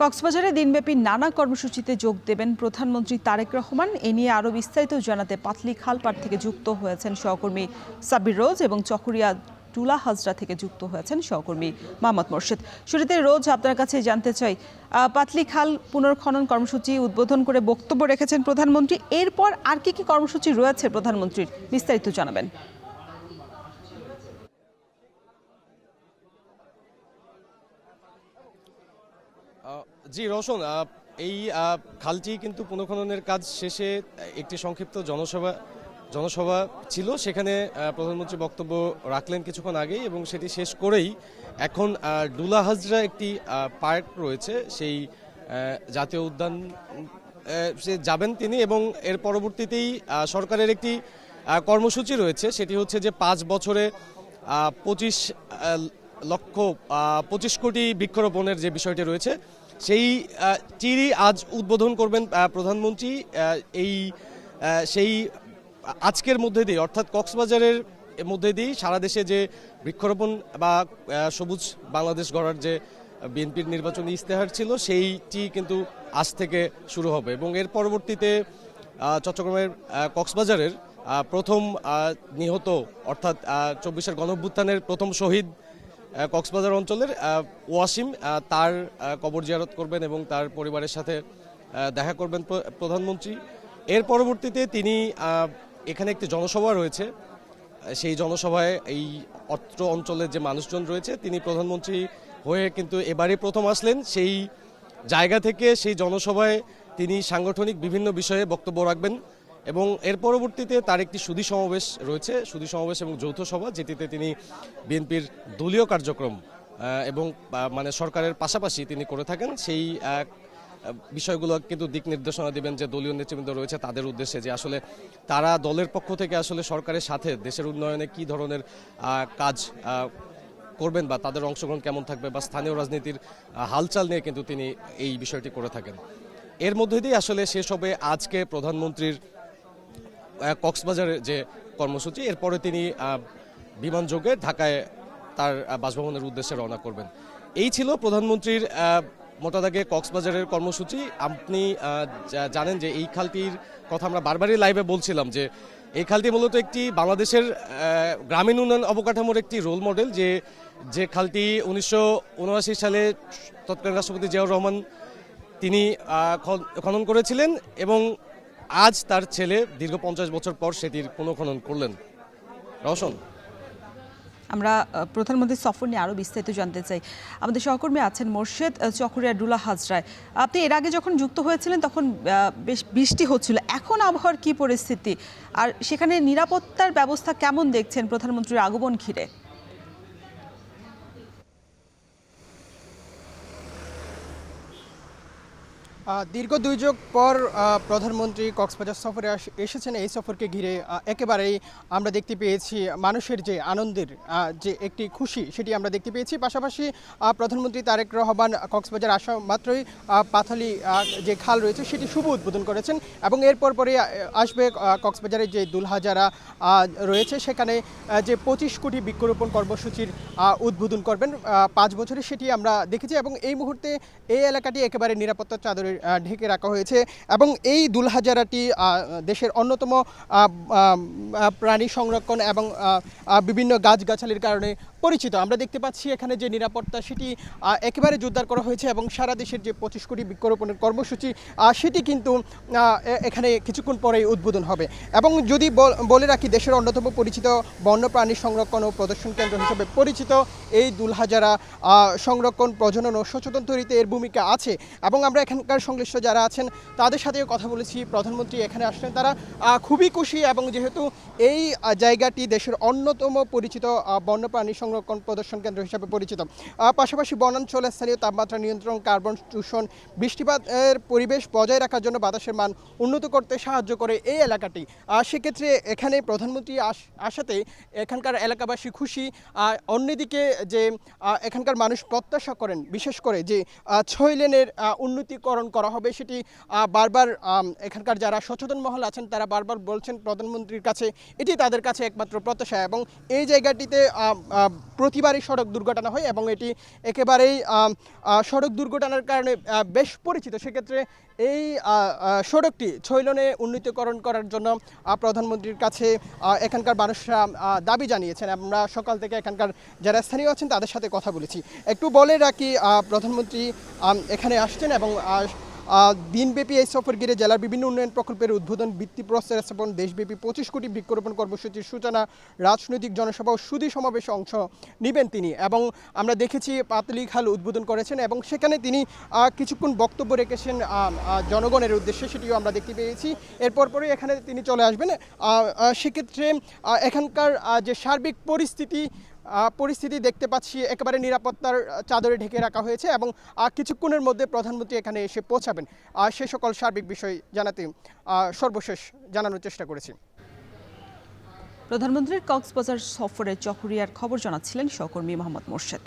কক্সবাজারে দিনব্যাপী নানা কর্মসূচিতে যোগ দেবেন প্রধানমন্ত্রী তারেক রহমান। এ নিয়ে আরও বিস্তারিত জানাতে পাতলি খালপাড় থেকে যুক্ত হয়েছেন সহকর্মী সাব্বির রোজ এবং চকরিয়া ডুলা হাজরা থেকে যুক্ত হয়েছেন সহকর্মী মোহাম্মদ মোর্শেদ। শুরুতে রোজ আপনার কাছে জানতে চাই, পাতলি খাল পুনর্খনন কর্মসূচি উদ্বোধন করে বক্তব্য রেখেছেন প্রধানমন্ত্রী। এরপর আর কি কি কর্মসূচি রয়েছে প্রধানমন্ত্রীর, বিস্তারিত জানাবেন। জি রওশন, এই খালটি কিন্তু পুনঃখননের কাজ শেষে একটি সংক্ষিপ্ত জনসভা ছিল। সেখানে প্রধানমন্ত্রী বক্তব্য রাখলেন কিছুক্ষণ আগেই এবং সেটি শেষ করেই এখন ডুলা হাজরা একটি পার্ক রয়েছে, সেই জাতীয় উদ্যান সে যাবেন তিনি। এবং এর পরবর্তীতেই সরকারের একটি কর্মসূচি রয়েছে, সেটি হচ্ছে যে 5 বছরে 25 কোটি বৃক্ষরোপণের যে বিষয়টি রয়েছে সেইটিরই আজ উদ্বোধন করবেন প্রধানমন্ত্রী। সেই আজকের মধ্যে দিয়ে, অর্থাৎ কক্সবাজারের মধ্যে দিয়েই সারা দেশে যে বৃক্ষরোপণ বা সবুজ বাংলাদেশ গড়ার যে বিএনপির নির্বাচনী ইস্তেহার ছিল সেইটি কিন্তু আজ থেকে শুরু হবে। এবং এর পরবর্তীতে চট্টগ্রামের কক্সবাজারের প্রথম নিহত, অর্থাৎ 24-এর গণঅভ্যুত্থানের প্রথম শহীদ কক্সবাজার অঞ্চলের ওয়াসিম, তার কবর জিয়ারত করবেন এবং তার পরিবারের সাথে দেখা করবেন প্রধানমন্ত্রী। এর পরবর্তীতে তিনি এখানে একটি জনসভা রয়েছে, সেই জনসভায় এই অত্র অঞ্চলের যে মানুষজন রয়েছে তিনি প্রধানমন্ত্রী হয়ে কিন্তু এবারে প্রথম আসলেন। সেই জায়গা থেকে সেই জনসভায় তিনি সাংগঠনিক বিভিন্ন বিষয়ে বক্তব্য রাখবেন এবং এর পরবর্তীতে তার একটি সুধী সমাবেশ রয়েছে, সুধী সমাবেশ এবং যৌথ সভা, যেটিতে তিনি বিএনপির দলীয় কার্যক্রম এবং মানে সরকারের পাশাপাশি তিনি করে থাকেন সেই বিষয়গুলো কিন্তু দিক নির্দেশনা দিবেন যে দলীয় নেতৃবৃন্দ রয়েছে তাদের উদ্দেশ্যে, যে আসলে তারা দলের পক্ষ থেকে আসলে সরকারের সাথে দেশের উন্নয়নে কি ধরনের কাজ করবেন বা তাদের অংশগ্রহণ কেমন থাকবে বা স্থানীয় রাজনীতির হালচাল নিয়ে কিন্তু তিনি এই বিষয়টি করে থাকেন। এর মধ্যে দিয়ে আসলে শেষ হবে আজকে প্রধানমন্ত্রীর কক্সবাজারের যে কর্মসূচি। এরপরে তিনি বিমানযোগে ঢাকায় তার বাসভবনের উদ্দেশ্যে রওনা করবেন। এই ছিল প্রধানমন্ত্রীর মোটা দাগে কক্সবাজারের কর্মসূচি। আপনি জানেন যে এই খালটির কথা আমরা বারবারই লাইভে বলছিলাম যে এই খালটি মূলত একটি বাংলাদেশের গ্রামীণ উন্নয়ন অবকাঠামোর একটি রোল মডেল, যে খালটি 1979 সালে তৎকালীন রাষ্ট্রপতি জিয়াউর রহমান তিনি খনন করেছিলেন এবং আজ তার ছেলে দীর্ঘ 50 বছর পর সেটির পুনঃখনন করলেন। রওশন, আমরা প্রধানমন্ত্রী সফর নিয়ে আরও বিস্তারিত জানতে চাই। আমাদের সহকর্মী আছেন মোর্শেদ চকরিয়া ডুলা হাজরায়। আপনি এর আগে যখন যুক্ত হয়েছিলেন তখন বেশ বৃষ্টি হচ্ছিল, এখন আবহাওয়ার কি পরিস্থিতি আর সেখানে নিরাপত্তার ব্যবস্থা কেমন দেখছেন প্রধানমন্ত্রীর আগমন ঘিরে? দীর্ঘ 2 যুগ পর প্রধানমন্ত্রী কক্সবাজার সফরে এসেছেন। এই সফরকে ঘিরে একেবারেই আমরা দেখতে পেয়েছি মানুষের যে আনন্দের যে একটি খুশি সেটি আমরা দেখতে পেয়েছি। পাশাপাশি প্রধানমন্ত্রী তারেক রহমান কক্সবাজার আসা মাত্রই পাথালি যে খাল রয়েছে সেটি শুভ উদ্বোধন করেছেন এবং এরপর পরে আসবে কক্সবাজারের যে দুলহাজারা রয়েছে সেখানে যে 25 কোটি বৃক্ষরোপণ কর্মসূচির উদ্বোধন করবেন 5 বছরে, সেটি আমরা দেখেছি। এবং এই মুহূর্তে এই এলাকাটি একেবারে নিরাপত্তার চাদরে ঢেকে রাখা হয়েছে এবং এই দুলহাজারাটি দেশের অন্যতম প্রাণী সংরক্ষণ এবং বিভিন্ন গাছগাছালির কারণে পরিচিত। আমরা দেখতে পাচ্ছি এখানে যে নিরাপত্তা সেটি একেবারে জোরদার করা হয়েছে এবং সারা দেশের যে 25 কোটি বৃক্ষরোপণের কর্মসূচি সেটি কিন্তু এখানে কিছুক্ষণ পরেই উদ্বোধন হবে। এবং যদি বলে রাখি, দেশের অন্যতম পরিচিত বন্যপ্রাণী সংরক্ষণ ও প্রদর্শন কেন্দ্র হিসেবে পরিচিত এই দুলহাজারা সংরক্ষণ, প্রজনন ও সচেতন তৈরিতে এর ভূমিকা আছে এবং আমরা এখানকার সংশ্লিষ্ট যারা আছেন তাদের সাথেও কথা বলেছি। প্রধানমন্ত্রী এখানে আসলেন, তারা খুবই খুশি এবং যেহেতু এই জায়গাটি দেশের অন্যতম পরিচিত বন্যপ্রাণী সংরক্ষণ প্রদর্শন কেন্দ্র হিসেবে পরিচিত, পাশাপাশি বনাঞ্চলে স্থানীয় তাপমাত্রা নিয়ন্ত্রণ, কার্বন দূষণ, বৃষ্টিপাতের পরিবেশ বজায় রাখার জন্য বাতাসের মান উন্নত করতে সাহায্য করে এই এলাকাটি। সেক্ষেত্রে এখানে প্রধানমন্ত্রী আসাতে এখানকার এলাকাবাসী খুশি। অন্যদিকে যে এখানকার মানুষ প্রত্যাশা করেন বিশেষ করে যে 6 লেনের উন্নতিকরণ করা হবে, সেটি বারবার এখানকার যারা সচেতন মহল আছেন তারা বারবার বলছেন প্রধানমন্ত্রীর কাছে, এটি তাদের কাছে একমাত্র প্রত্যাশা। এবং এই জায়গাটিতে প্রতিবারই সড়ক দুর্ঘটনা হয় এবং এটি একেবারেই সড়ক দুর্ঘটনার কারণে বেশ পরিচিত। সেক্ষেত্রে এই সড়কটি 6 লেনে উন্নীতকরণ করার জন্য প্রধানমন্ত্রীর কাছে এখানকার মানুষরা দাবি জানিয়েছেন। আমরা সকাল থেকে এখানকার যারা স্থানীয় আছেন তাদের সাথে কথা বলেছি। একটু বলে রাখি, প্রধানমন্ত্রী এখানে আসছেন এবং দিনব্যাপী এই সফর ঘিরে জেলার বিভিন্ন উন্নয়ন প্রকল্পের উদ্বোধন, ভিত্তিপ্রস্তর স্থাপন, দেশব্যাপী 25 কোটি বৃক্ষরোপণ কর্মসূচির সূচনা, রাজনৈতিক জনসভা ও সুধী সমাবেশে অংশ নেবেন তিনি। এবং আমরা দেখেছি পাতলি খাল উদ্বোধন করেছেন এবং সেখানে তিনি কিছুক্ষণ বক্তব্য রেখেছেন জনগণের উদ্দেশ্যে, সেটিও আমরা দেখতে পেয়েছি। এরপর পরে এখানে তিনি চলে আসবেন। সেক্ষেত্রে এখানকার যে সার্বিক পরিস্থিতি দেখতে পাচ্ছি একেবারে নিরাপত্তার চাদরে ঢেকে রাখা হয়েছে এবং কিছুক্ষণের মধ্যে প্রধানমন্ত্রী এখানে এসে পৌঁছাবেন। সে সকল সার্বিক বিষয় জানাতে সর্বশেষ জানানোর চেষ্টা করেছি। প্রধানমন্ত্রীর কক্সবাজার সফরে চকরিয়ার খবর জানাচ্ছিলেন সহকর্মী মোহাম্মদ মোর্শেদ।